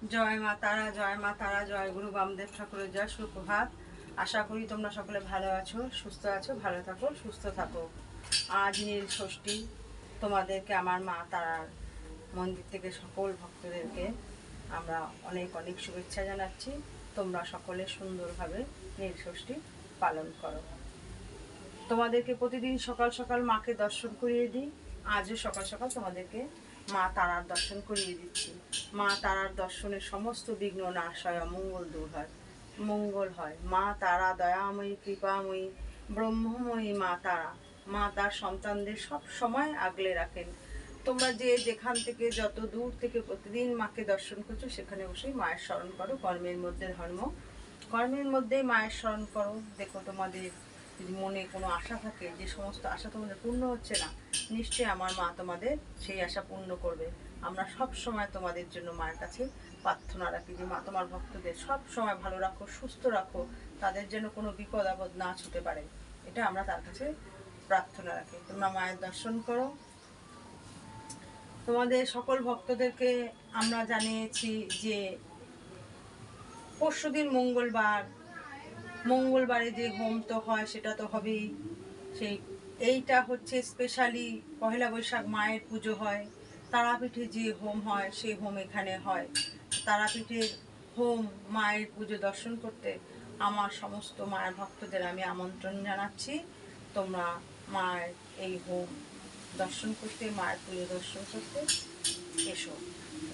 জয় মা তারা, জয় মা তারা, জয় গুরু বামদেব ঠাকুরের জয়, সুপ্রভাত। আশা করি তোমরা সকলে ভালো আছো, সুস্থ আছো, ভালো থাকো, সুস্থ থাকো। আজ নীল ষষ্ঠী। তোমাদেরকে আমার মা তারার মন্দির থেকে সকল ভক্তদেরকে আমরা অনেক অনেক শুভেচ্ছা জানাচ্ছি। তোমরা সকলে সুন্দরভাবে নীল ষষ্ঠী পালন করো। তোমাদেরকে প্রতিদিন সকাল সকাল মাকে দর্শন করিয়ে দিই। আজও সকাল সকাল তোমাদেরকে মা তারার দর্শন করিয়ে দিচ্ছি। মা তারার দর্শনে সমস্ত বিঘ্ন নাশ হয়, অমঙ্গল দূর হয়, মঙ্গল হয়। মা তারা দয়াময়ী, কৃপাময়ী, ব্রহ্মময়ী মা তারা। মা তার সন্তানদের সব সময় আগলে রাখেন। তোমরা যে যেখান থেকে যত দূর থেকে প্রতিদিন মাকে দর্শন করছো, সেখানে বসেই মায়ের স্মরণ করো। কর্মের মধ্যে ধর্ম, কর্মের মধ্যেই মায়ের স্মরণ করো। দেখো তোমাদের যদি মনে কোনো আশা থাকে, যে সমস্ত আশা তোমাদের পূর্ণ হচ্ছে না, নিশ্চয়ই আমার মা তোমাদের সেই আশা পূর্ণ করবে। আমরা সব সময় তোমাদের জন্য মায়ের কাছে প্রার্থনা রাখি যে মা তোমার ভক্তদের সব সময় ভালো রাখো, সুস্থ রাখো, তাদের যেন কোনো বিপদ আপদ না ছুটে পারে, এটা আমরা তার কাছে প্রার্থনা রাখি। তোমরা মায়ের দর্শন করো। তোমাদের সকল ভক্তদেরকে আমরা জানিয়েছি যে পরশুদিন মঙ্গলবারে যে হোম তো হয়, সেটা তো হবেই। এইটা হচ্ছে স্পেশালি পহেলা বৈশাখ মায়ের পুজো হয়। তারাপীঠে যে হোম হয়, সেই হোম এখানে হয়। তারাপীঠের হোম মায়ের পুজো দর্শন করতে আমার সমস্ত মায়ের ভক্তদের আমি আমন্ত্রণ জানাচ্ছি। তোমরা মায়ের এই হোম দর্শন করতে, মায়ের পুজো দর্শন করতে এসো।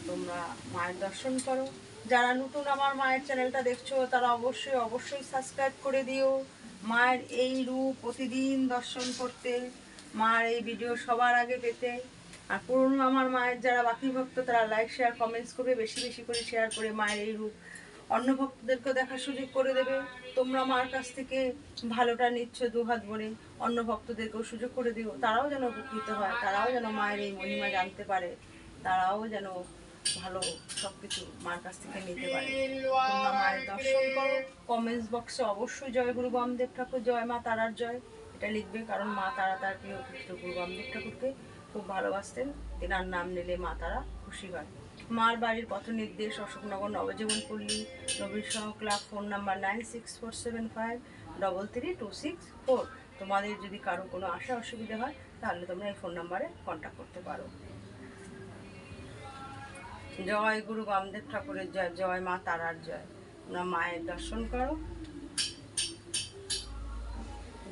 তোমরা মায়ের দর্শন করো। যারা নতুন আমার মায়ের চ্যানেলটা দেখছো, তারা অবশ্যই অবশ্যই সাবস্ক্রাইব করে দিও। মায়ের এই রূপ প্রতিদিন দর্শন করতে, মায়ের এই ভিডিও সবার আগে পেতে। আর পুরনো আমার মায়ের যারা বাকি ভক্ত, তারা লাইক শেয়ার কমেন্টস করবে, বেশি বেশি করে শেয়ার করে মায়ের এই রূপ অন্য ভক্তদেরকেও দেখার সুযোগ করে দেবে। তোমরা মার কাছ থেকে ভালোটা নিচ্ছ দুহাত ভরে, অন্য ভক্তদেরকেও সুযোগ করে দিও, তারাও যেন উপকৃত হয়, তারাও যেন মায়ের এই মহিমা জানতে পারে, তারাও যেন ভালো সব কিছু মার কাছ থেকে নিতে পারে। তোমরা মায়ের দর্শন করো। কমেন্টস বক্সে অবশ্যই জয় গুরু বামদেব ঠাকুর, জয় মা তারার জয় এটা লিখবে, কারণ মা তারা তার প্রিয় পুত্র গুরু বামদেব ঠাকুরকে খুব ভালোবাসতেন। তেনার নাম নিলে মা তারা খুশি হয়। মার বাড়ির পথ নির্দেশ অশোকনগর, নবজীবনপল্লী, নবীন সহ ক্লাব। Phone number 9647533264। তোমাদের যদি কারো কোনো আশা অসুবিধা হয়, তাহলে তোমরা এই ফোন নাম্বারে কন্ট্যাক্ট করতে পারো। জয় গুরু বামদেব ঠাকুরের জয়, জয় মা তারার জয়। তোমরা মায়ের দর্শন করো।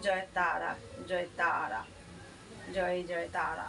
জয় তারা, জয় তারা, জয় জয় তারা।